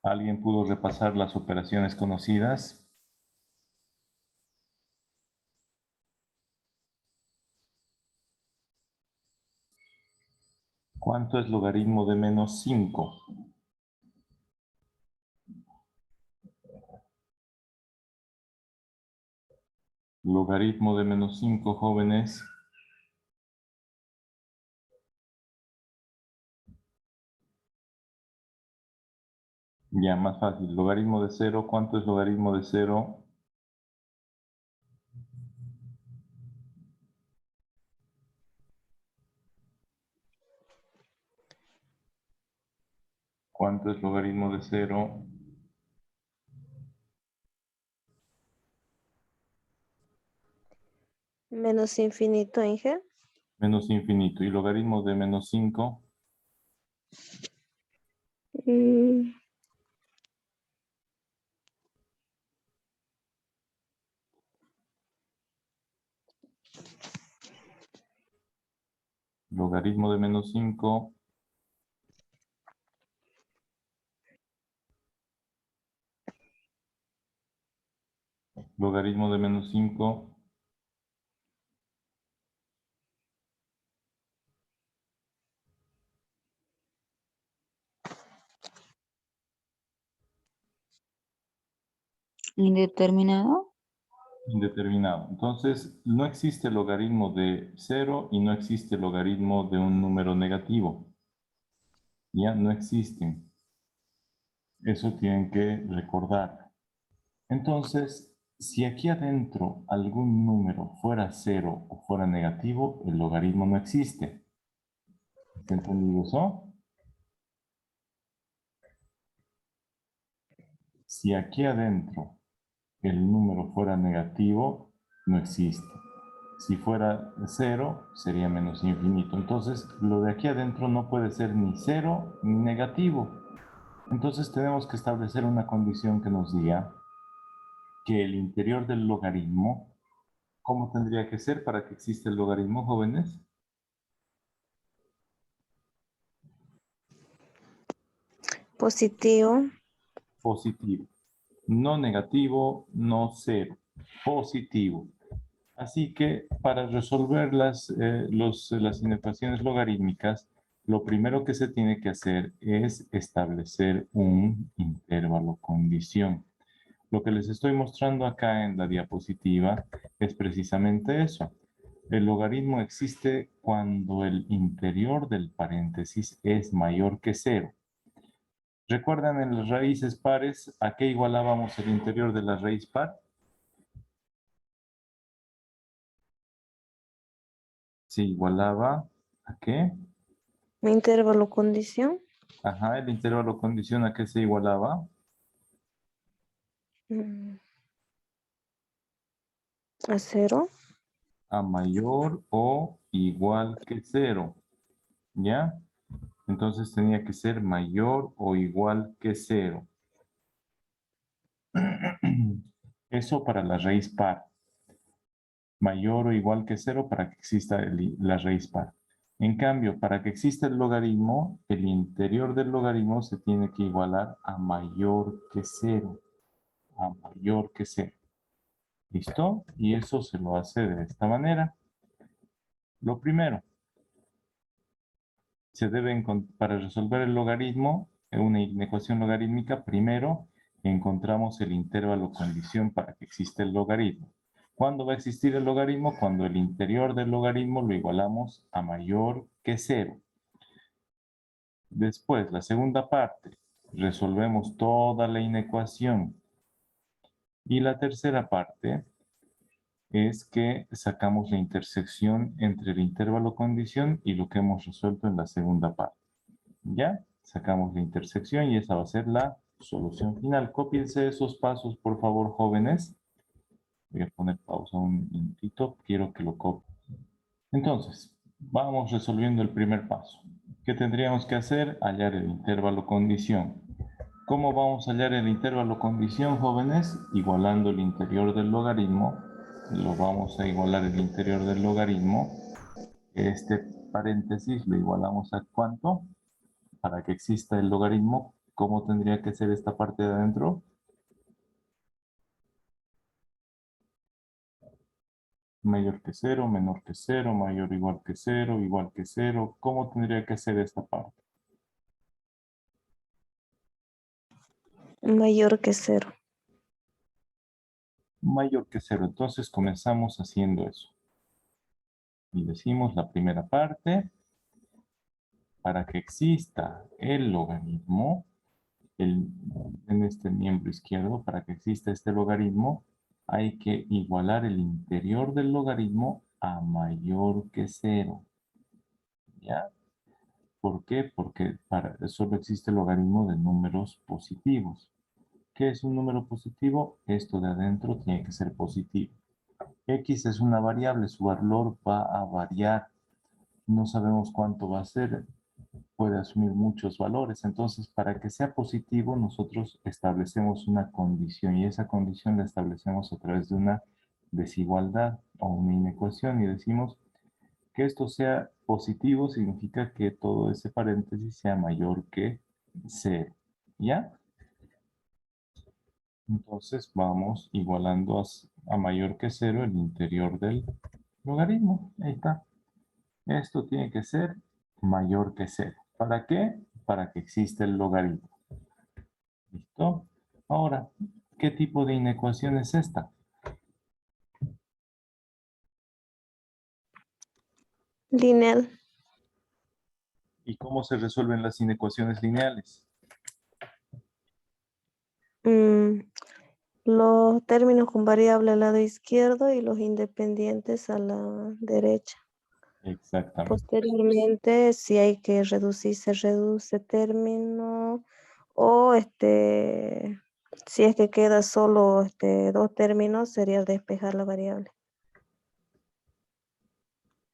¿Alguien pudo repasar las operaciones conocidas? ¿Cuánto es logaritmo de menos 5? Logaritmo de menos 5, jóvenes. Ya, más fácil. Logaritmo de 0, ¿cuánto es logaritmo de 0? ¿Cuánto es logaritmo de 0? Menos infinito, Inge. Menos infinito. ¿Y logaritmo de menos 5? Mm, Logaritmo de menos 5. Logaritmo de menos 5. Indeterminado. Indeterminado. Entonces, no existe logaritmo de 0 y no existe logaritmo de un número negativo. Ya no existen. Eso tienen que recordar. Entonces, si aquí adentro algún número fuera 0 o fuera negativo, el logaritmo no existe. ¿Está entendido eso? Si aquí adentro el número fuera negativo, no existe. Si fuera 0, sería menos infinito. Entonces, lo de aquí adentro no puede ser ni 0 ni negativo. Entonces, tenemos que establecer una condición que nos diga que el interior del logaritmo, ¿cómo tendría que ser para que exista el logaritmo, jóvenes? positivo. Positivo. No negativo, no 0. Positivo. Así que para resolver las inecuaciones logarítmicas, lo primero que se tiene que hacer es establecer un intervalo condición. Lo que les estoy mostrando acá en la diapositiva es precisamente eso. El logaritmo existe cuando el interior del paréntesis es mayor que 0. ¿Recuerdan en las raíces pares a qué igualábamos el interior de la raíz par? Se igualaba ¿a qué? Intervalo condición. Ajá, el intervalo condición ¿a qué se igualaba? mm, A 0. A mayor o igual que 0. ¿Ya? Entonces tenía que ser mayor o igual que 0. Eso para la raíz par. Mayor o igual que 0 para que exista la raíz par. En cambio, para que exista el logaritmo, el interior del logaritmo se tiene que igualar a mayor que 0. A mayor que 0. ¿Listo? Y eso se lo hace de esta manera. Lo primero, para resolver el logaritmo, una ecuación logarítmica, primero encontramos el intervalo condición para que exista el logaritmo. ¿Cuándo va a existir el logaritmo? Cuando el interior del logaritmo lo igualamos a mayor que 0. Después, la segunda parte, resolvemos toda la inecuación. Y la tercera parte es que sacamos la intersección entre el intervalo condición y lo que hemos resuelto en la segunda parte. ¿Ya? Sacamos la intersección y esa va a ser la solución final. Cópiense esos pasos, por favor, jóvenes. Voy a poner pausa un minutito. Quiero que lo copien. Entonces, vamos resolviendo el primer paso. ¿Qué tendríamos que hacer? Hallar el intervalo condición. ¿Cómo vamos a hallar el intervalo condición, jóvenes? Igualando el interior del logaritmo. Lo vamos a igualar el interior del logaritmo. Este paréntesis lo igualamos a ¿cuánto? Para que exista el logaritmo ¿Cómo tendría que ser esta parte de adentro? Mayor que cero, menor que cero, mayor o igual que cero, igual que cero. ¿Cómo tendría que ser esta parte? Mayor que cero. Mayor que cero. Entonces comenzamos haciendo eso. Y decimos la primera parte, para que exista el logaritmo, en este miembro izquierdo, para que exista este logaritmo, hay que igualar el interior del logaritmo a mayor que cero. ¿Ya? ¿Por qué? Porque solo existe el logaritmo de números positivos. ¿Qué es un número positivo? Esto de adentro tiene que ser positivo. X es una variable, su valor va a variar. No sabemos cuánto va a ser, puede asumir muchos valores. Entonces, para que sea positivo, nosotros establecemos una condición y esa condición la establecemos a través de una desigualdad o una inecuación y decimos que esto sea positivo significa que todo ese paréntesis sea mayor que 0. ¿Ya? Entonces vamos igualando a mayor que 0 el interior del logaritmo. Ahí está. Esto tiene que ser mayor que 0. ¿Para qué? Para que exista el logaritmo. ¿Listo? Ahora, ¿qué tipo de inecuación es esta? Lineal. ¿Y cómo se resuelven las inecuaciones lineales? Mm, los términos con variable al lado izquierdo y los independientes a la derecha. Exactamente. Posteriormente, si hay que reducir, se reduce término o si es que queda solo dos términos, sería despejar la variable.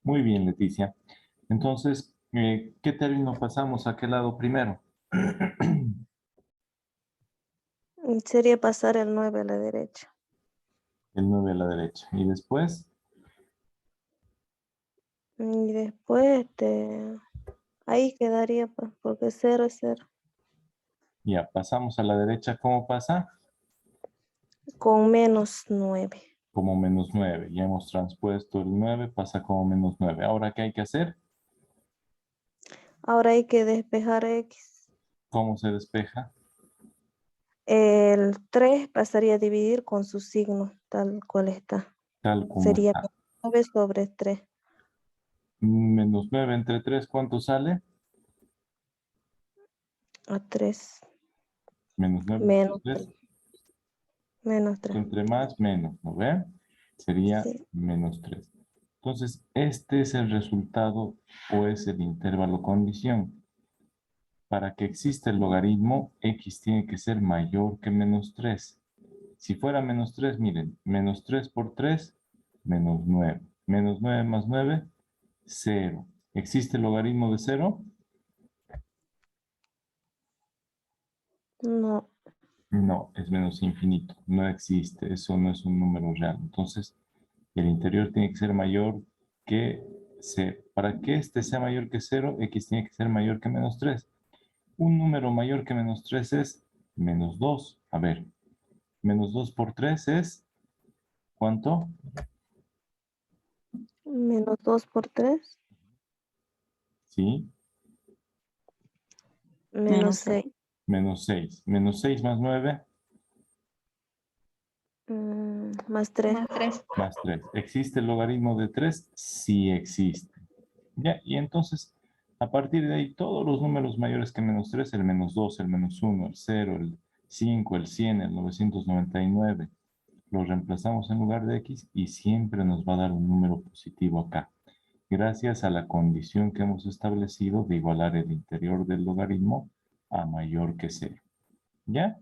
Muy bien, Leticia. Entonces, ¿qué término pasamos a qué lado primero? Sería pasar el 9 a la derecha. El 9 a la derecha. Y después, Y después, ahí quedaría, pues, porque 0 es 0. ya, pasamos a la derecha. ¿Cómo pasa? Con menos 9. Como menos 9. Ya hemos transpuesto el 9, pasa como menos 9. Ahora, ¿qué hay que hacer? Ahora hay que despejar x. ¿Cómo se despeja? El 3 pasaría a dividir con su signo, tal cual está. Tal como Sería está. 9 sobre 3 Menos 9 entre 3, ¿cuánto sale? a 3. Menos 9 entre Menos 3. 3. Menos 3. Entre más, menos, ¿no ve? Sería Sí. menos 3. Entonces, este es el resultado o es el intervalo condición. Para que exista el logaritmo, x tiene que ser mayor que menos 3. Si fuera menos 3, miren, menos 3 por 3, menos 9. Menos 9 más 9, 0. ¿Existe el logaritmo de 0? No. No, es menos infinito. No existe. Eso no es un número real. Entonces, el interior tiene que ser mayor que 0. Para que este sea mayor que 0, x tiene que ser mayor que menos 3. Un número mayor que menos 3 es menos 2. A ver, menos 2 por 3 es, ¿cuánto? Menos 2 por 3. Sí, Menos 6. menos 6. Menos 6 más 9, Más 3. más 3. ¿Existe el logaritmo de 3? Sí existe. Ya, y entonces, a partir de ahí, todos los números mayores que menos 3, el menos 2, el menos 1, el 0, el 5, el 100, el 999, los reemplazamos en lugar de x y siempre nos va a dar un número positivo acá, gracias a la condición que hemos establecido de igualar el interior del logaritmo a mayor que 0. ¿Ya?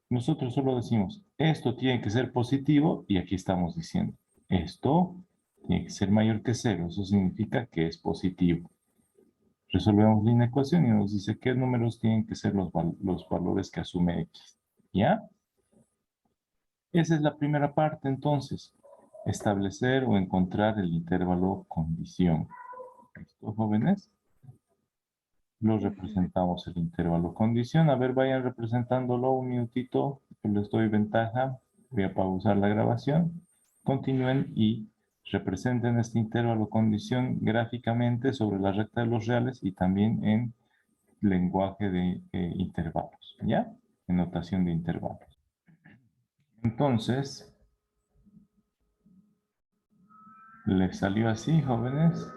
Nosotros solo decimos, esto tiene que ser positivo y aquí estamos diciendo, esto tiene que ser mayor que 0. Eso significa que es positivo. Resolvemos la inecuación y nos dice qué números tienen que ser los valores que asume x. ¿Ya? Esa es la primera parte, entonces. Establecer o encontrar el intervalo condición. ¿Listo, jóvenes? lo representamos el intervalo condición. A ver, vayan representándolo un minutito, que les doy ventaja. Voy a pausar la grabación. Continúen y representen este intervalo condición gráficamente sobre la recta de los reales y también en lenguaje de intervalos, ¿ya? En notación de intervalos. Entonces, ¿les salió así, jóvenes?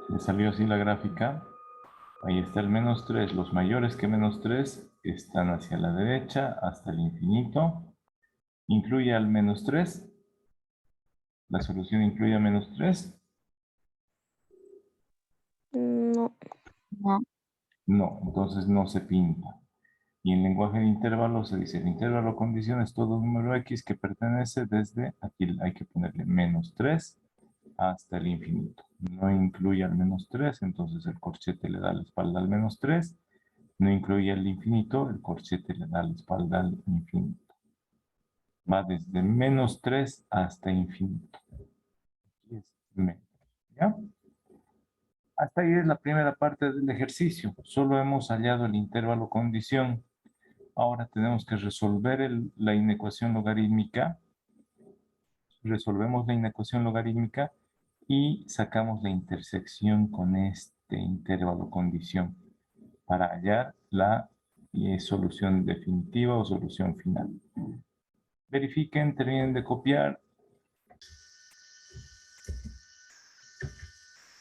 ¿Les salió así la gráfica? Ahí está el menos 3. Los mayores que menos 3 están hacia la derecha hasta el infinito. ¿Incluye al menos 3? ¿La solución incluye a menos 3? No. No. No, entonces no se pinta. Y en lenguaje de intervalo se dice, el intervalo condición es todo número x que pertenece desde, aquí hay que ponerle menos 3 hasta el infinito. No incluye al menos 3, entonces el corchete le da la espalda al menos 3. No incluye el infinito, el corchete le da la espalda al infinito. Va desde menos 3 hasta infinito. Aquí es menos, ¿ya? Hasta ahí es la primera parte del ejercicio. Solo hemos hallado el intervalo condición. Ahora tenemos que resolver la inecuación logarítmica. Resolvemos la inecuación logarítmica y sacamos la intersección con este intervalo condición para hallar la solución definitiva o solución final. Verifiquen, terminen de copiar.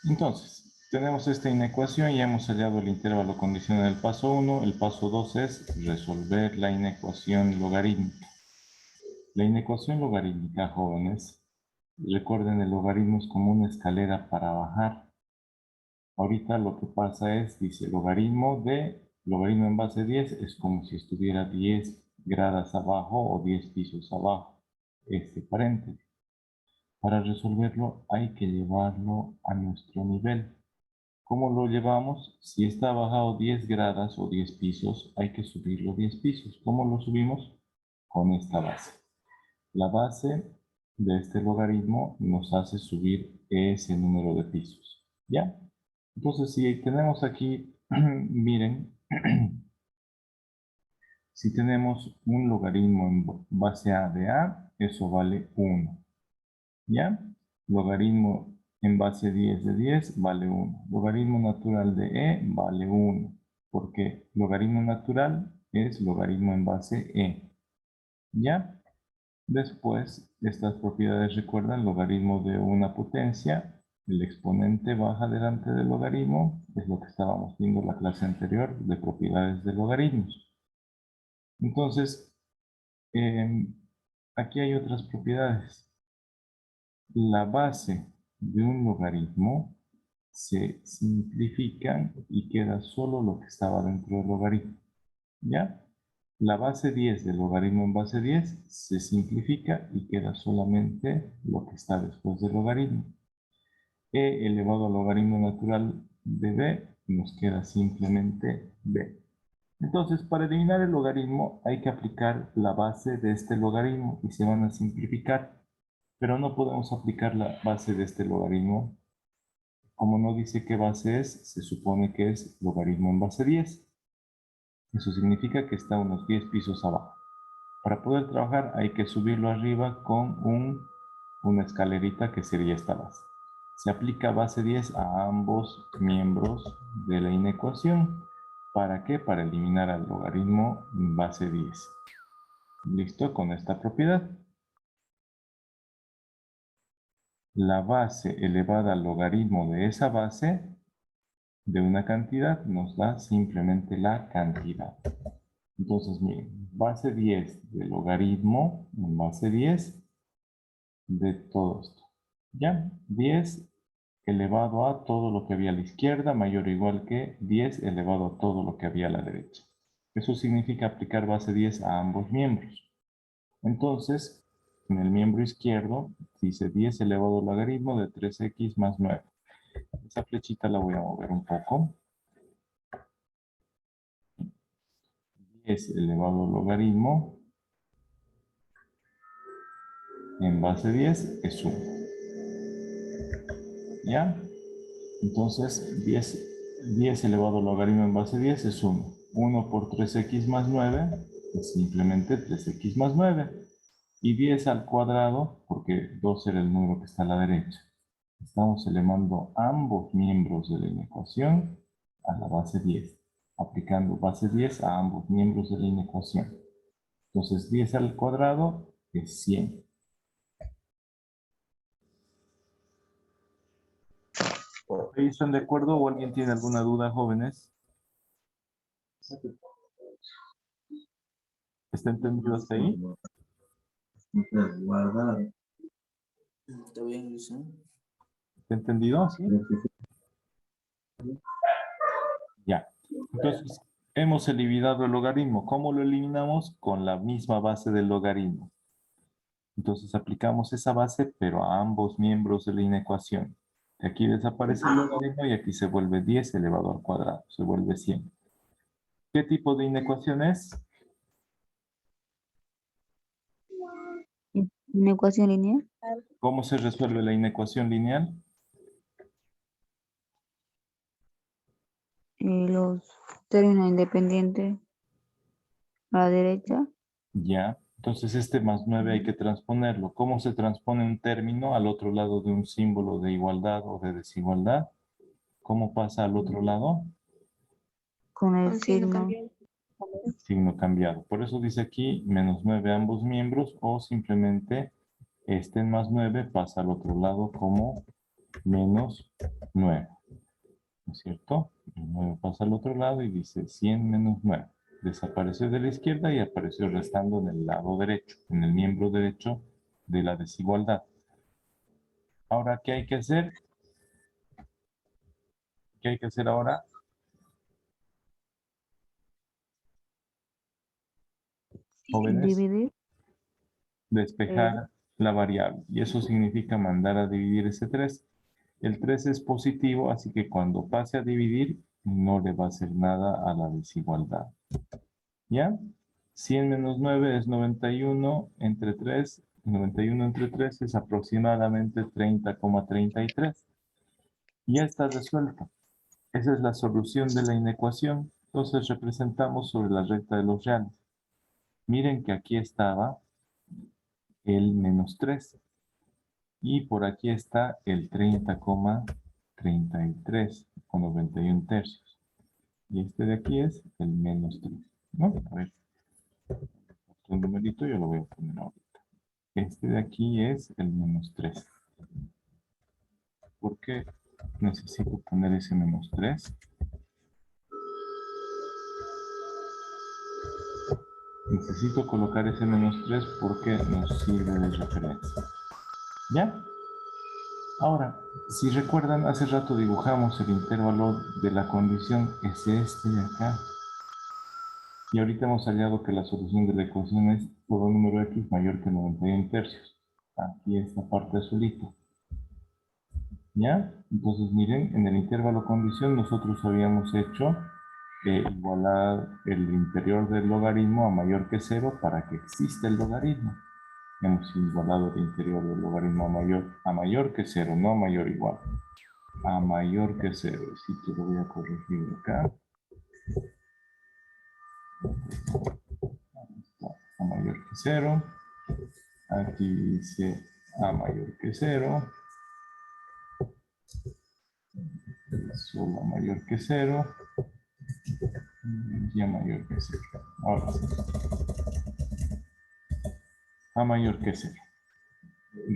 Entonces, tenemos esta inecuación y hemos hallado el intervalo condición en el paso 1. El paso 2 es resolver la inecuación logarítmica. La inecuación logarítmica, jóvenes, recuerden, el logaritmo es como una escalera para bajar. Ahorita lo que pasa es, dice, logaritmo en base 10 es como si estuviera 10 gradas abajo o 10 pisos abajo. Este paréntesis. Para resolverlo hay que llevarlo a nuestro nivel. ¿Cómo lo llevamos? Si está bajado 10 gradas o 10 pisos, hay que subirlo 10 pisos. ¿Cómo lo subimos? Con esta base. La base de este logaritmo nos hace subir ese número de pisos. ¿Ya? Entonces, si tenemos aquí, miren, si tenemos un logaritmo en base a de A, eso vale 1. ¿Ya? Logaritmo en base 10 de 10 vale 1. Logaritmo natural de E vale 1. Porque logaritmo natural es logaritmo en base E. ¿Ya? Después, estas propiedades recuerdan logaritmo de una potencia. El exponente baja delante del logaritmo. Es lo que estábamos viendo en la clase anterior de propiedades de logaritmos. Entonces, aquí hay otras propiedades. La base de un logaritmo se simplifica y queda solo lo que estaba dentro del logaritmo. ¿Ya? La base 10 del logaritmo en base 10 se simplifica y queda solamente lo que está después del logaritmo. E elevado al logaritmo natural de b nos queda simplemente b. Entonces, para eliminar el logaritmo hay que aplicar la base de este logaritmo y se van a simplificar. Pero no podemos aplicar la base de este logaritmo. Como no dice qué base es, se supone que es logaritmo en base 10. Eso significa que está unos 10 pisos abajo. Para poder trabajar hay que subirlo arriba con una escalerita que sería esta base. Se aplica base 10 a ambos miembros de la inecuación. ¿Para qué? Para eliminar al logaritmo base 10. ¿Listo? Con esta propiedad. La base elevada al logaritmo de esa base de una cantidad nos da simplemente la cantidad. Entonces, miren, base 10 de logaritmo en base 10 de todo esto. ¿Ya? 10 elevado a todo lo que había a la izquierda mayor o igual que 10 elevado a todo lo que había a la derecha. Eso significa aplicar base 10 a ambos miembros. Entonces, en el miembro izquierdo dice 10 elevado al logaritmo de 3x más 9. Esa flechita la voy a mover un poco. 10 elevado al logaritmo en base 10 es 1. ¿Ya? Entonces, 10 elevado al logaritmo en base 10 es 1. 1 por 3x más 9 es simplemente 3x más 9. Y 10 al cuadrado, porque 2 era el número que está a la derecha. Estamos elevando ambos miembros de la inecuación a la base 10. Aplicando base 10 a ambos miembros de la inecuación. Entonces, 10 al cuadrado es 100. ¿Ahí están de acuerdo o alguien tiene alguna duda, jóvenes? ¿Está entendido hasta ahí? Está bien, Luisa. ¿Está entendido? ¿Sí? Ya. Entonces, hemos eliminado el logaritmo. ¿Cómo lo eliminamos? Con la misma base del logaritmo. Entonces, aplicamos esa base, pero a ambos miembros de la inecuación. Aquí desaparece el logaritmo y aquí se vuelve 10 elevado al cuadrado. Se vuelve 100. ¿Qué tipo de inecuación es? Una ecuación lineal. ¿Cómo se resuelve la inecuación lineal? Los términos independientes a la derecha Ya. Entonces, este más 9 hay que transponerlo. ¿Cómo se transpone un término al otro lado de un símbolo de igualdad o de desigualdad? ¿Cómo pasa al otro lado? con el Con signo signo. cambiado. Signo cambiado. Por eso dice aquí menos 9 ambos miembros o simplemente este más 9 pasa al otro lado como menos 9. ¿No es cierto? El 9 pasa al otro lado y dice 100 menos 9. Desapareció de la izquierda y apareció restando en el lado derecho, en el miembro derecho de la desigualdad. Ahora, ¿qué hay que hacer? ¿Qué hay que hacer ahora? Jóvenes, Dividir. despejar la variable. Y eso significa mandar a dividir ese 3. El 3 es positivo, así que cuando pase a dividir, no le va a hacer nada a la desigualdad. ¿Ya? 100 menos 9 es 91 entre 3. 91 entre 3 es aproximadamente 30,33. Ya está resuelto. Esa es la solución de la inecuación. Entonces representamos sobre la recta de los reales. Miren que aquí estaba el menos 3. Y por aquí está el 30,33 con 91 tercios. Y este de aquí es el menos 3. ¿No? A ver, un numerito yo lo voy a poner ahorita. Este de aquí es el menos 3. ¿Por qué necesito poner ese menos 3? Necesito colocar ese menos 3 porque nos sirve de referencia. ¿Ya? Ahora, si recuerdan, hace rato dibujamos el intervalo de la condición, es este de acá. Y ahorita hemos hallado que la solución de la ecuación es todo número x mayor que 91 tercios. Aquí esta parte azulita. ¿Ya? Entonces miren, en el intervalo condición nosotros habíamos hecho igualar el interior del logaritmo a mayor que 0 para que exista el logaritmo. Hemos igualado el interior del logaritmo a mayor que 0, no a mayor igual. A mayor que 0. Así que lo voy a corregir acá. A mayor que 0. Aquí dice a mayor que 0. Solo a mayor que 0. Y a mayor que 0. Ahora sí. A mayor que 0.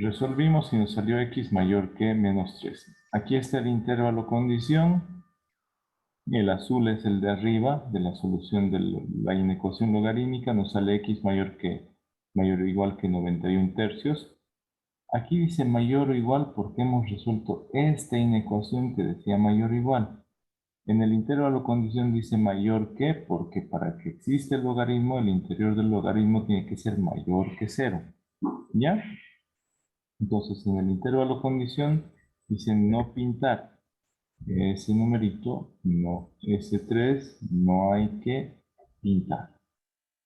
Resolvimos y nos salió x mayor que menos 3. Aquí está el intervalo condición. El azul es el de arriba de la solución de la inecuación logarítmica. Nos sale x mayor o igual que 91 tercios. Aquí dice mayor o igual porque hemos resuelto esta inecuación que decía mayor o igual. En el intervalo condición dice mayor que porque para que exista el logaritmo, el interior del logaritmo tiene que ser mayor que 0. ¿Ya? Entonces, en el intervalo condición dice no pintar. Ese numerito, no, ese 3 no hay que pintar.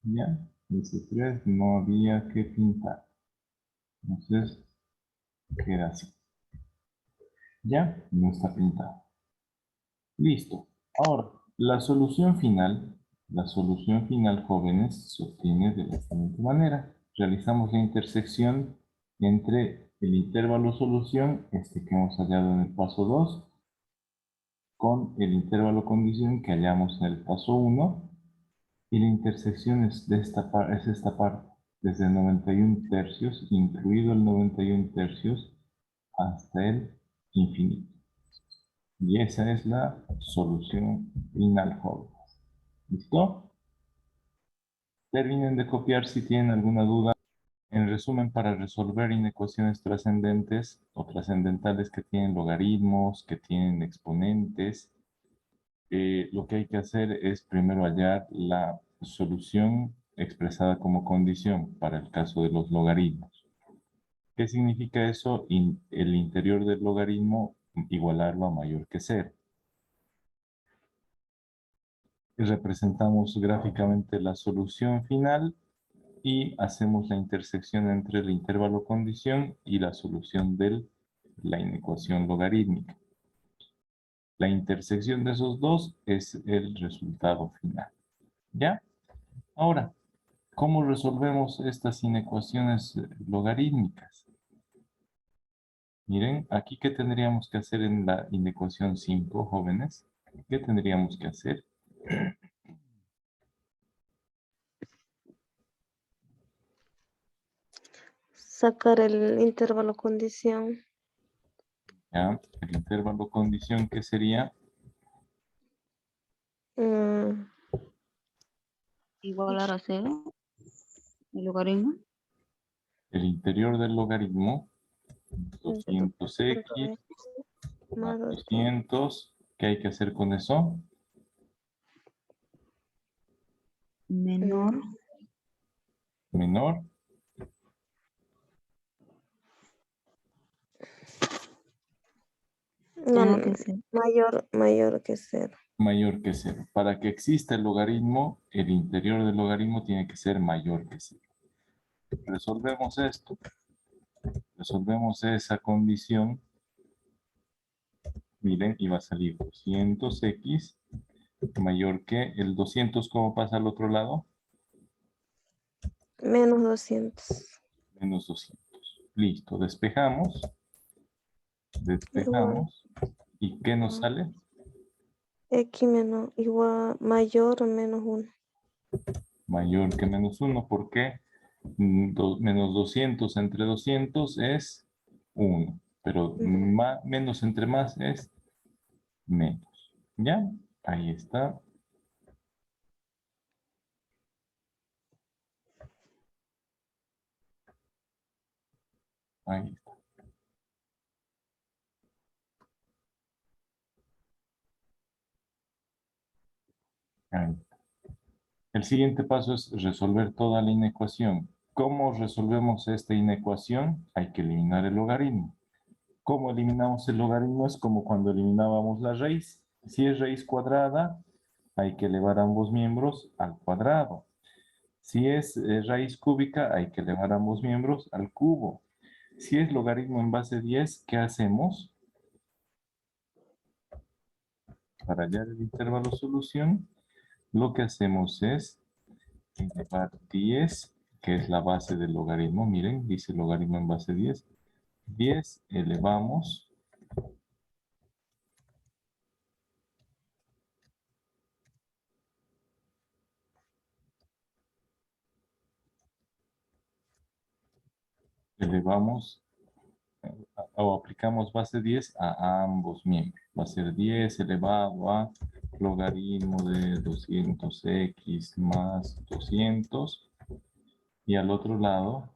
¿Ya? Ese 3 no había que pintar. Entonces, queda así. Ya, no está pintado. Listo. Ahora, la solución final, jóvenes, se obtiene de la siguiente manera. Realizamos la intersección entre el intervalo solución, este que hemos hallado en el paso 2, con el intervalo condición que hallamos en el paso 1, y la intersección es esta parte, desde 91 tercios, incluido el 91 tercios, hasta el infinito. Y esa es la solución final, jóvenes. ¿Listo? Terminen de copiar si tienen alguna duda. En resumen, para resolver inecuaciones trascendentes o trascendentales que tienen logaritmos, que tienen exponentes, lo que hay que hacer es primero hallar la solución expresada como condición para el caso de los logaritmos. ¿Qué significa eso? El interior del logaritmo igualarlo a mayor que 0. Representamos gráficamente la solución final y hacemos la intersección entre el intervalo condición y la solución de la inecuación logarítmica. La intersección de esos dos es el resultado final. ¿Ya? Ahora, ¿cómo resolvemos estas inecuaciones logarítmicas? Miren, aquí ¿qué tendríamos que hacer en la inecuación 5, jóvenes? ¿Qué tendríamos que hacer? Sacar el intervalo condición. ¿Ya? El intervalo condición, ¿qué sería? Mm, Igualar a 0. El logaritmo. El interior del logaritmo, entre 200x más más 200. ¿Qué hay que hacer con eso? Menor. Menor. No, Tenga no, que ser. mayor que 0. Mayor que 0. Para que exista el logaritmo, el interior del logaritmo tiene que ser mayor que 0. Resolvemos esto. Resolvemos esa condición. Miren, y va a salir 200x mayor que el 200. ¿Cómo pasa al otro lado? Menos 200. Menos 200. Listo, despejamos. Igual Despejamos. ¿Y qué nos a sale? x menos igual mayor o menos 1. Mayor que menos 1. ¿Por qué? Menos 200 entre 200 es 1. Pero menos entre más es menos. ¿Ya? Ahí está. Ahí está. Ahí está. El siguiente paso es resolver toda la inecuación. ¿Cómo resolvemos esta inecuación? Hay que eliminar el logaritmo. ¿Cómo eliminamos el logaritmo? Es como cuando eliminábamos la raíz. Si es raíz cuadrada, hay que elevar ambos miembros al cuadrado. Si es raíz cúbica, hay que elevar ambos miembros al cubo. Si es logaritmo en base 10, ¿qué hacemos? Para hallar el intervalo solución, lo que hacemos es elevar 10, que es la base del logaritmo. Miren, dice logaritmo en base 10. 10 elevamos o aplicamos base 10 a ambos miembros. Va a ser 10 elevado a logaritmo de 200x más 200. Y al otro lado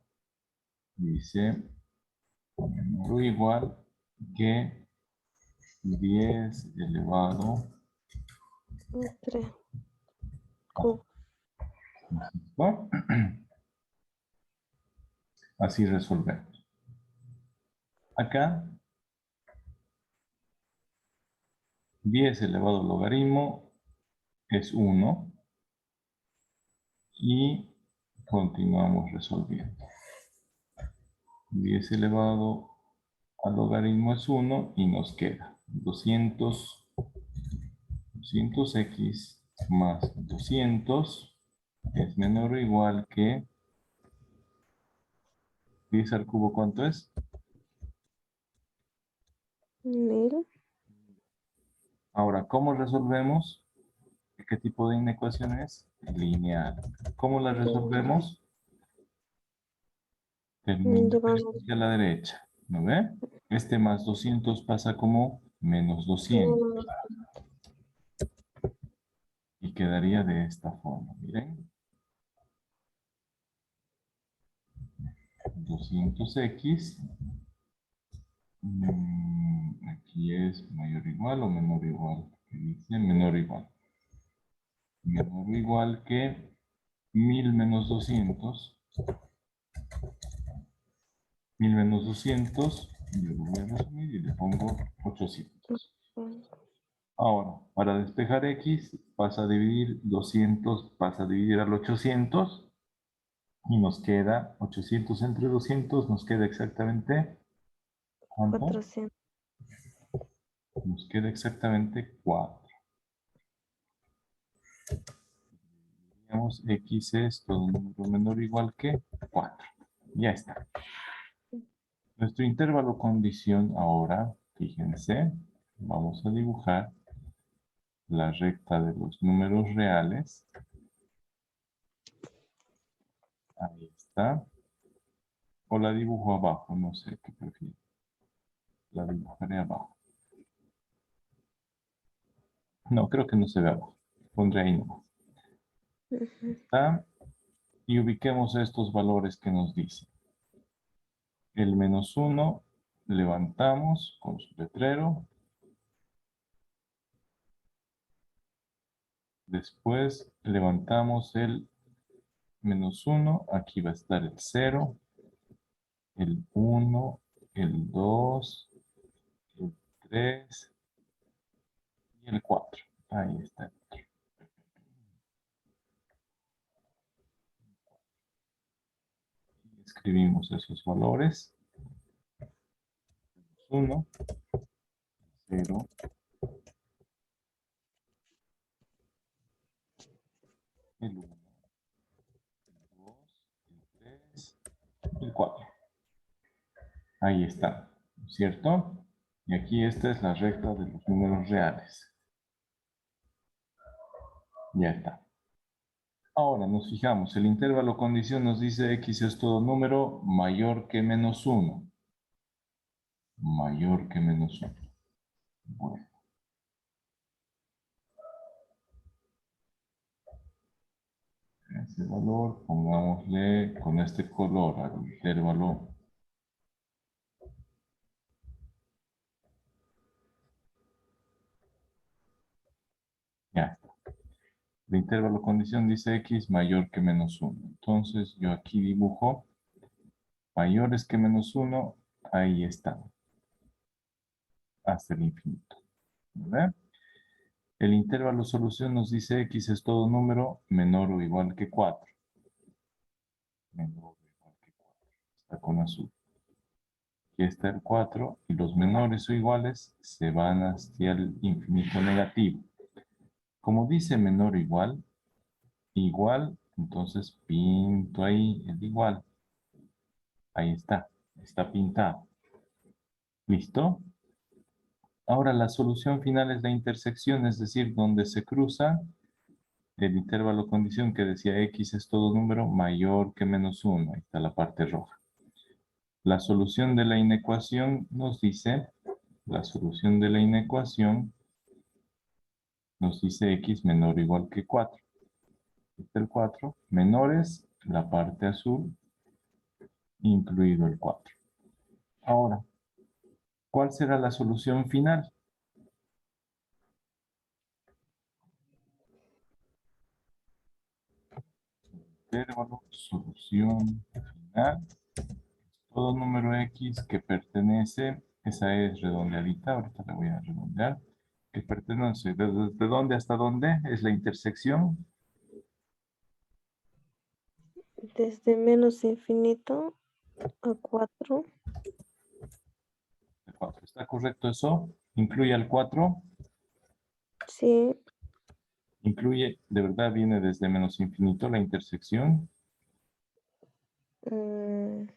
dice menor o igual que 10 elevado a 3. Cubo. ¿no? Así resolvemos. Acá 10 elevado al logaritmo es 1 y continuamos resolviendo. 10 elevado al logaritmo es 1 y nos queda 200x más 200 es menor o igual que 10 al cubo, ¿cuánto es? 1000. Ahora, ¿cómo resolvemos? ¿Qué tipo de inecuación es? Lineal. ¿Cómo la resolvemos? Terminando Llevando hacia la derecha. ¿No ve? Este más 200 pasa como menos 200. Y quedaría de esta forma. Miren. 200x. Aquí es mayor o igual o menor o igual. ¿Qué dice? Menor o igual. Menor o igual que 1000 menos 200. 1000 menos 200. Yo lo voy a resumir y le pongo 800. Ahora, para despejar x, pasa a dividir 200, pasa a dividir al 800 y nos queda 800 entre 200, nos queda exactamente, ¿cuánto? 400. Nos queda exactamente 4. Digamos, x es todo un número menor o igual que 4. Ya está. Nuestro intervalo condición ahora, fíjense, vamos a dibujar la recta de los números reales. Ahí está. O la dibujo abajo, no sé qué prefiero. La dibujaré abajo. No, creo que no se ve abajo. Pondré ahí nomás. Ujú. Está. Y ubiquemos estos valores que nos dicen. El menos 1, levantamos con su letrero. Después levantamos el menos 1. Aquí va a estar el 0, el 1, el 2, el 3 y el 4. Ahí está. Escribimos esos valores. 1, 0, el 1, el 2, el 3, el 4. Ahí está, ¿cierto? Y aquí esta es la recta de los números reales. Ya está. Ahora nos fijamos, el intervalo condición nos dice x es todo número mayor que menos 1. Mayor que menos 1. Bueno. Ese valor, pongámosle con este color al intervalo. Ya está. El intervalo condición dice x mayor que menos 1. Entonces yo aquí dibujo mayores que menos 1. Ahí está. Hasta el infinito. ¿Verdad? El intervalo solución nos dice x es todo número menor o igual que 4. Menor o igual que 4. Está con azul. Aquí está el 4 y los menores o iguales se van hacia el infinito negativo. Como dice menor o igual, igual, entonces pinto ahí el igual. Ahí está pintado. ¿Listo? Ahora la solución final es la intersección, es decir, donde se cruza el intervalo condición que decía x es todo número mayor que menos 1. Ahí está la parte roja. La solución de la inecuación nos dice, la solución de la inecuación nos dice x menor o igual que 4. Este es el 4. Menores, la parte azul, incluido el 4. Ahora, ¿cuál será la solución final? Intervalo, solución final. Todo número x que pertenece, esa es redondeadita, ahorita la voy a redondear, que pertenece, ¿de dónde hasta dónde es la intersección? Desde menos infinito a 4. 4. ¿Está correcto eso? ¿Incluye al 4? Sí. ¿Incluye, de verdad viene desde menos infinito la intersección? Mm,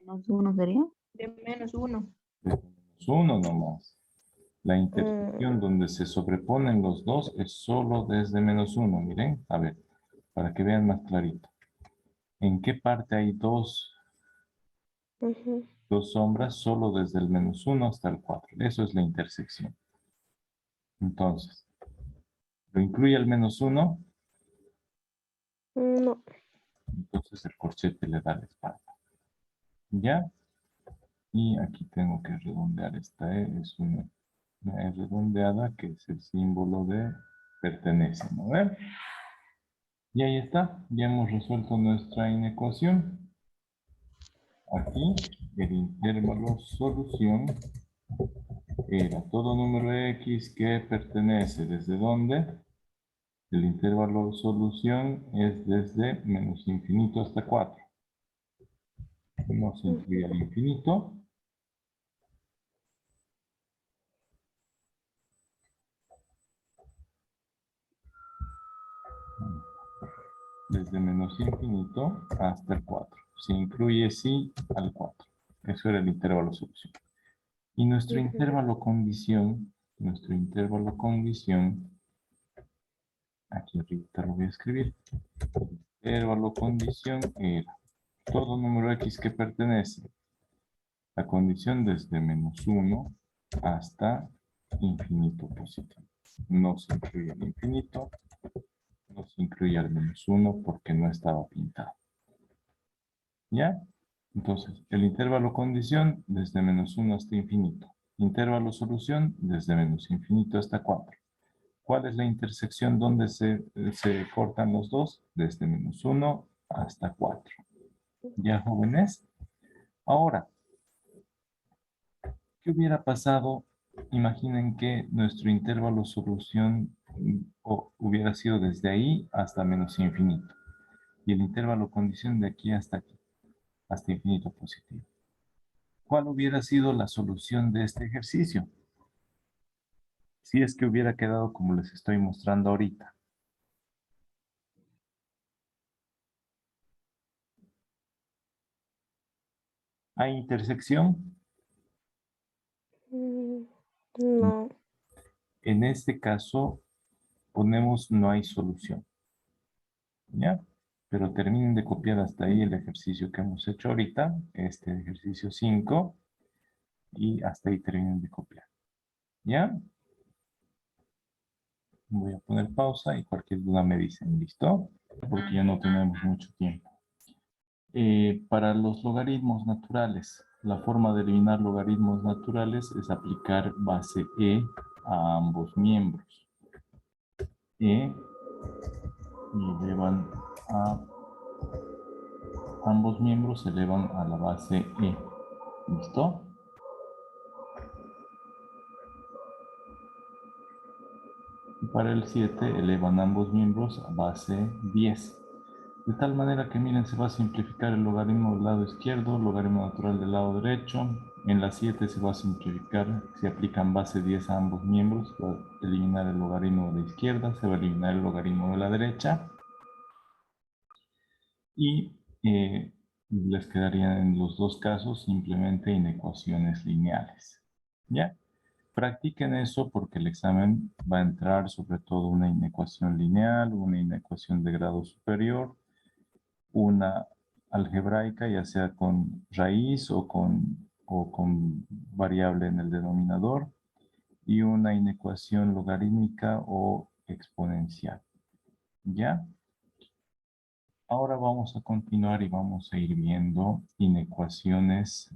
-1 sería. De -1. Desde menos 1 nomás. La mm, intersección donde se sobreponen los dos es solo desde menos 1. Miren, a ver, para que vean más clarito. ¿En qué parte hay dos ujú, sombras? Solo desde el menos 1 hasta el 4. Eso es la intersección. Entonces, ¿lo incluye el menos 1? no. Entonces el corchete le da la espalda. ¿Ya? Y aquí tengo que redondear esta E. Es una E redondeada que es el símbolo de pertenece. ¿No ven? Y ahí está. Ya hemos resuelto nuestra inecuación. Aquí el intervalo solución era todo número X que pertenece. ¿Desde dónde? El intervalo solución es desde menos infinito hasta 4. No se incluye al infinito. Desde menos infinito hasta el 4. Se incluye sí al 4. Eso era el intervalo solución. Y nuestro Ujú. intervalo condición, aquí ahorita lo voy a escribir. Intervalo condición era todo número X que pertenece. La condición desde menos 1 hasta infinito positivo. No se incluye el infinito, no se incluye el menos 1 porque no estaba pintado. ¿Ya? Entonces, el intervalo condición desde menos 1 hasta infinito. Intervalo solución desde menos infinito hasta 4. ¿Cuál es la intersección donde se cortan los dos? Desde menos 1 hasta 4. ¿Ya, jóvenes? Ahora, ¿qué hubiera pasado? Imaginen que nuestro intervalo solución hubiera sido desde ahí hasta menos infinito. Y el intervalo condición de aquí, hasta infinito positivo. ¿Cuál hubiera sido la solución de este ejercicio? Si es que hubiera quedado como les estoy mostrando ahorita. ¿Hay intersección? No. En este caso, ponemos no hay solución. ¿Ya? Pero terminen de copiar hasta ahí el ejercicio que hemos hecho ahorita, este ejercicio 5, y hasta ahí terminen de copiar. ¿Ya? Voy a poner pausa y cualquier duda me dicen, ¿listo? Porque ya no tenemos mucho tiempo. Para los logaritmos naturales, la forma de eliminar logaritmos naturales es aplicar base E a ambos miembros. E y elevan a ambos miembros se elevan a la base E. ¿Listo? Y para el 7 elevan ambos miembros a base 10. De tal manera que, miren, se va a simplificar el logaritmo del lado izquierdo, el logaritmo natural del lado derecho. En la 7 se va a simplificar, si aplican base 10 a ambos miembros, se va a eliminar el logaritmo de la izquierda, se va a eliminar el logaritmo de la derecha. Y les quedarían en los dos casos simplemente inecuaciones lineales. ¿Ya? Practiquen eso porque el examen va a entrar sobre todo una inecuación lineal, una inecuación de grado superior, una algebraica, ya sea con raíz o con variable en el denominador, y una inecuación logarítmica o exponencial. ¿Ya? Ahora vamos a continuar y vamos a ir viendo inecuaciones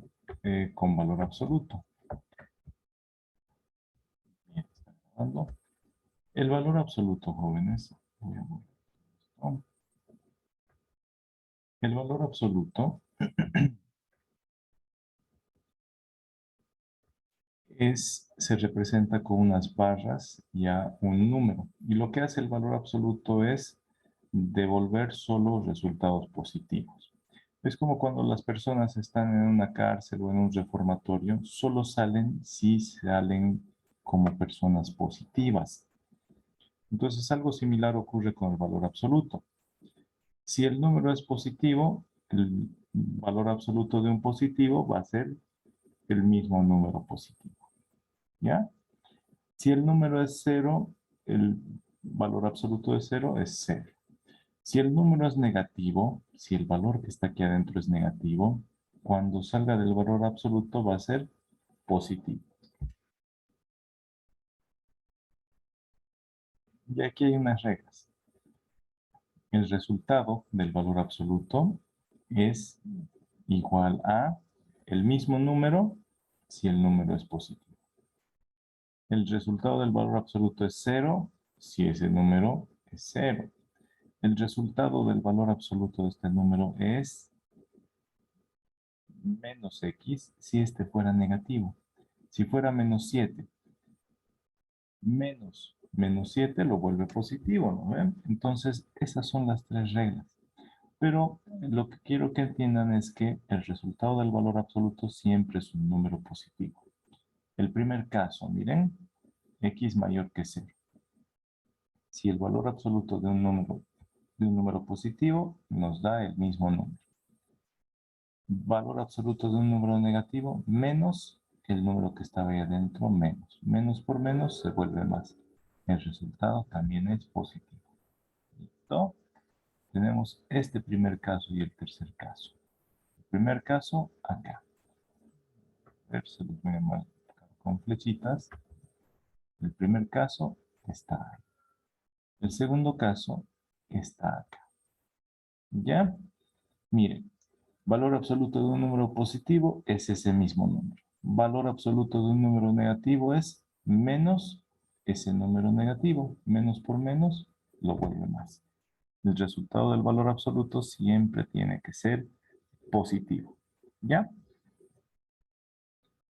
con valor absoluto. Bien, está grabando. El valor absoluto, jóvenes. Voy a borrar esto. El valor absoluto se representa con unas barras y a un número. Y lo que hace el valor absoluto es devolver solo resultados positivos. Es como cuando las personas están en una cárcel o en un reformatorio, solo salen si salen como personas positivas. Entonces, algo similar ocurre con el valor absoluto. Si el número es positivo, el valor absoluto de un positivo va a ser el mismo número positivo. ¿Ya? Si el número es 0, el valor absoluto de 0 es 0. Si el número es negativo, si el valor que está aquí adentro es negativo, cuando salga del valor absoluto va a ser positivo. Y aquí hay unas reglas. El resultado del valor absoluto es igual a el mismo número si el número es positivo. El resultado del valor absoluto es 0 si ese número es 0. El resultado del valor absoluto de este número es menos x si este fuera negativo. Si fuera menos 7, menos 7 lo vuelve positivo, ¿no ven? Entonces, esas son las tres reglas. Pero lo que quiero que entiendan es que el resultado del valor absoluto siempre es un número positivo. El primer caso, miren, x mayor que 0. Si el valor absoluto de un número positivo nos da el mismo número. Valor absoluto de un número negativo menos el número que estaba ahí adentro, menos. Menos por menos se vuelve más. El resultado también es positivo. ¿Listo? Tenemos este primer caso y el tercer caso. El primer caso, acá. A ver, se los voy a marcar con flechitas. El primer caso está ahí. El segundo caso está acá. ¿Ya? Miren, valor absoluto de un número positivo es ese mismo número. Valor absoluto de un número negativo es menos ese número negativo. Menos por menos lo vuelve más. El resultado del valor absoluto siempre tiene que ser positivo. ¿Ya?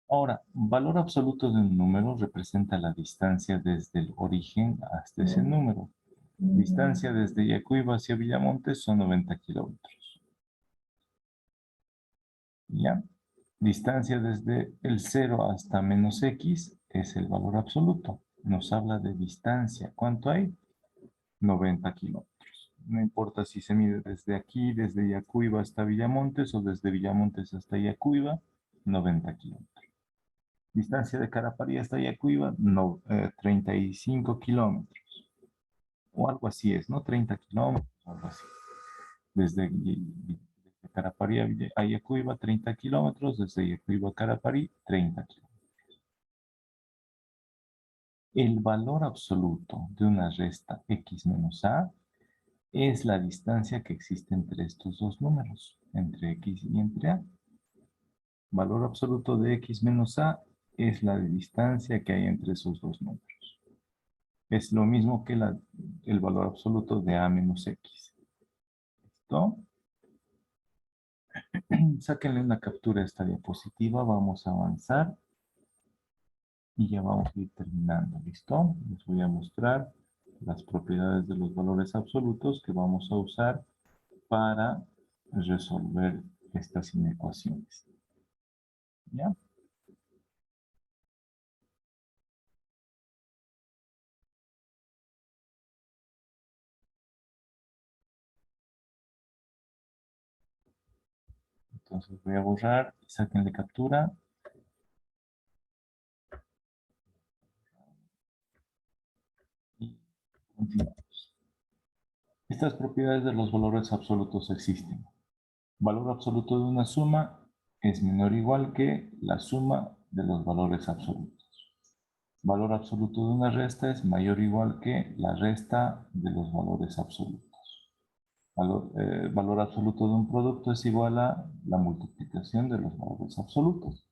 Ahora, valor absoluto de un número representa la distancia desde el origen hasta ese número. Distancia desde Yacuiba hacia Villamontes son 90 kilómetros. ¿Ya? Distancia desde el 0 hasta menos x es el valor absoluto. Nos habla de distancia. ¿Cuánto hay? 90 kilómetros. No importa si se mide desde aquí, desde Yacuiba hasta Villamontes o desde Villamontes hasta Yacuiba, 90 kilómetros. Distancia de Caraparí hasta Yacuiba, no, 35 kilómetros. O algo así es, ¿no? 30 kilómetros, algo así. Desde Caraparí a Yacuiba, 30 kilómetros. Desde Yacuiba a Caraparí, 30 kilómetros. El valor absoluto de una resta x menos a es la distancia que existe entre estos dos números, entre x y entre a. Valor absoluto de x menos a es la distancia que hay entre esos dos números. Es lo mismo que el valor absoluto de a menos x. ¿Listo? Sáquenle una captura a esta diapositiva. Vamos a avanzar. Y ya vamos a ir terminando. ¿Listo? Les voy a mostrar las propiedades de los valores absolutos que vamos a usar para resolver estas inecuaciones. ¿Ya? Entonces voy a borrar y sáquenle captura. Y continuamos. Estas propiedades de los valores absolutos existen. Valor absoluto de una suma es menor o igual que la suma de los valores absolutos. Valor absoluto de una resta es mayor o igual que la resta de los valores absolutos. Valor absoluto de un producto es igual a la multiplicación de los valores absolutos.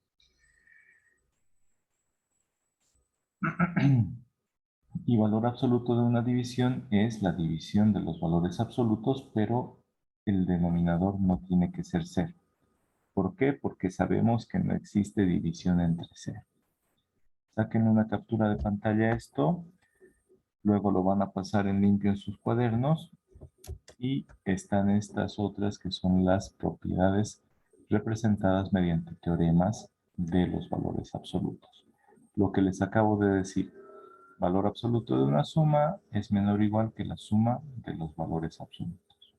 Y valor absoluto de una división es la división de los valores absolutos, pero el denominador no tiene que ser 0. ¿Por qué? Porque sabemos que no existe división entre 0. Saquen una captura de pantalla a esto, luego lo van a pasar en limpio en sus cuadernos Y están estas otras que son las propiedades representadas mediante teoremas de los valores absolutos. Lo que les acabo de decir, valor absoluto de una suma es menor o igual que la suma de los valores absolutos.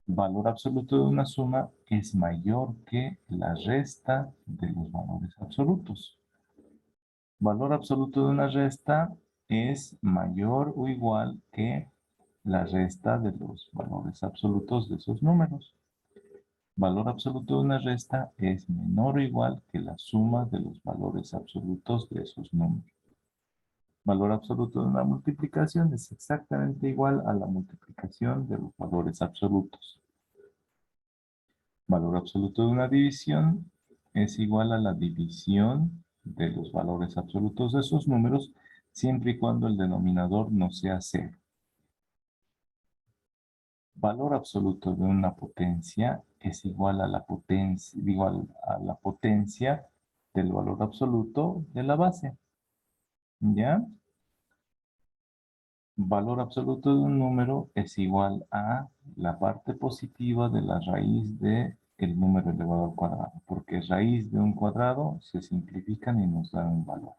Valor absoluto de una suma es mayor que la resta de los valores absolutos. Valor absoluto de una resta es mayor o igual que la resta de los valores absolutos de esos números. Valor absoluto de una resta es menor o igual que la suma de los valores absolutos de esos números. Valor absoluto de una multiplicación es exactamente igual a la multiplicación de los valores absolutos. Valor absoluto de una división es igual a la división de los valores absolutos de esos números, siempre y cuando el denominador no sea cero. Valor absoluto de una potencia es igual a la potencia del valor absoluto de la base. ¿Ya? Valor absoluto de un número es igual a la parte positiva de la raíz del número elevado al cuadrado, porque raíz de un cuadrado se simplifican y nos dan un valor.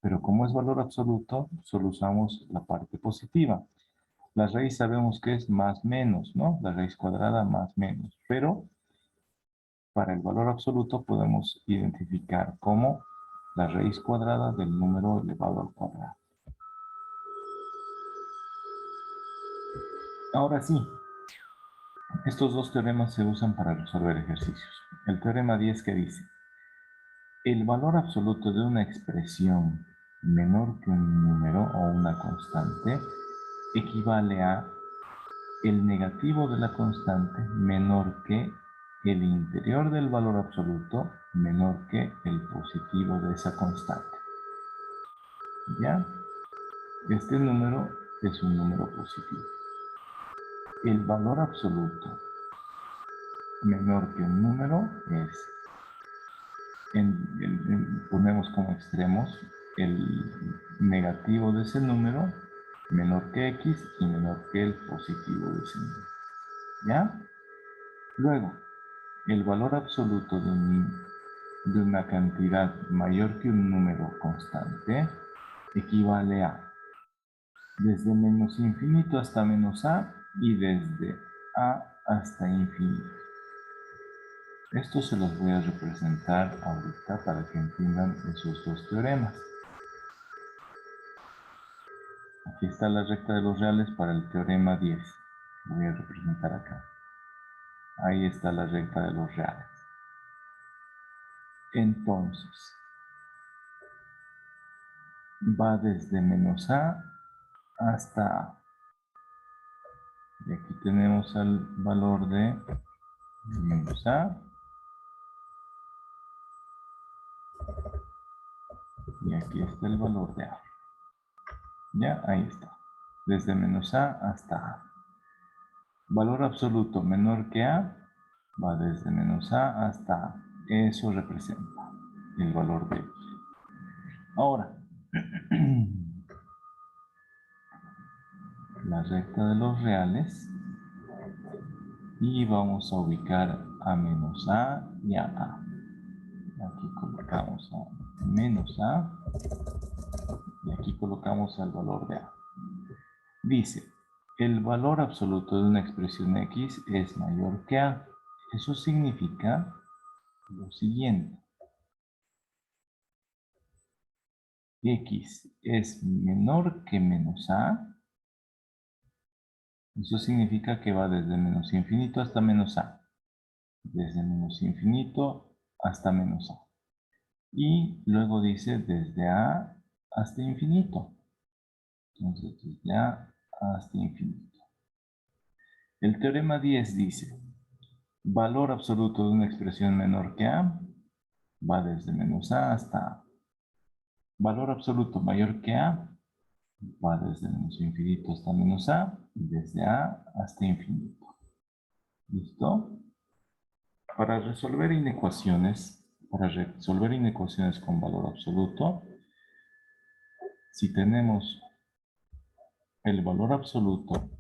Pero como es valor absoluto, solo usamos la parte positiva. La raíz sabemos que es más menos, ¿no? La raíz cuadrada más menos. Pero para el valor absoluto podemos identificar como la raíz cuadrada del número elevado al cuadrado. Ahora sí, estos dos teoremas se usan para resolver ejercicios. El teorema 10 que dice, el valor absoluto de una expresión menor que un número o una constante equivale a el negativo de la constante menor que el interior del valor absoluto menor que el positivo de esa constante. ¿Ya? Este número es un número positivo. El valor absoluto menor que un número es, ponemos como extremos el negativo de ese número menor que x y menor que el positivo de ese número. ¿Ya? Luego, el valor absoluto de una cantidad mayor que un número constante equivale a desde menos infinito hasta menos a y desde a hasta infinito. Esto se los voy a representar ahorita para que entiendan esos dos teoremas. Aquí está la recta de los reales para el teorema 10. Lo voy a representar acá. Ahí está la recta de los reales. Entonces, va desde menos a hasta a. Y aquí tenemos el valor de menos a. Y aquí está el valor de a. Ya, ahí está. Desde menos a hasta a. Valor absoluto menor que a va desde menos a hasta a. Eso representa el valor de x. Ahora, la recta de los reales. Y vamos a ubicar a menos a y a a. Aquí colocamos a menos a. Y aquí colocamos el valor de a. Dice, el valor absoluto de una expresión x es mayor que a. Eso significa lo siguiente. X es menor que menos a. Eso significa que va desde menos infinito hasta menos a. Desde menos infinito hasta menos a. Y luego dice desde a hasta infinito. Entonces, desde a hasta infinito. El teorema 10 dice, valor absoluto de una expresión menor que a va desde menos a hasta a. Valor absoluto mayor que a va desde menos infinito hasta menos a y desde a hasta infinito. ¿Listo? Para resolver inecuaciones con valor absoluto, si tenemos el valor absoluto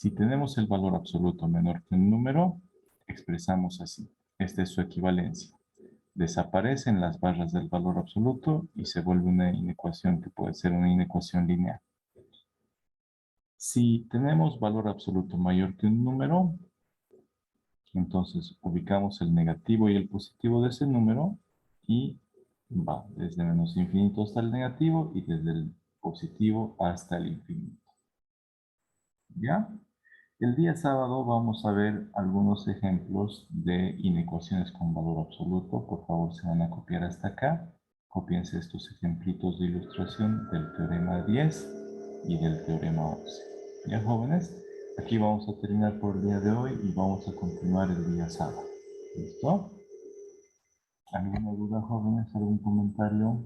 Si tenemos el valor absoluto menor que un número, expresamos así. Esta es su equivalencia. Desaparecen las barras del valor absoluto y se vuelve una inecuación que puede ser una inecuación lineal. Si tenemos valor absoluto mayor que un número, entonces ubicamos el negativo y el positivo de ese número y va desde menos infinito hasta el negativo y desde el positivo hasta el infinito. ¿Ya? El día sábado vamos a ver algunos ejemplos de inecuaciones con valor absoluto. Por favor, se van a copiar hasta acá. Copiense estos ejemplitos de ilustración del teorema 10 y del teorema 11. ¿Ya, jóvenes? Aquí vamos a terminar por el día de hoy y vamos a continuar el día sábado. ¿Listo? ¿Alguna duda, jóvenes? ¿Algún comentario?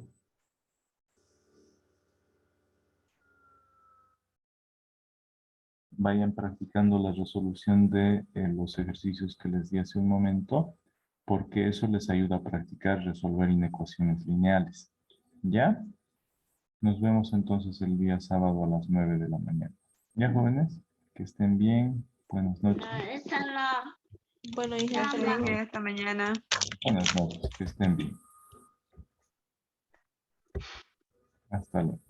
Vayan practicando la resolución de los ejercicios que les di hace un momento, porque eso les ayuda a practicar resolver inecuaciones lineales. ¿Ya? Nos vemos entonces el día sábado a las 9 de la mañana. ¿Ya, jóvenes? Que estén bien. Buenas noches. Bueno, hija, Gracias, Miguel. Hasta mañana. Buenas noches. Que estén bien. Hasta luego.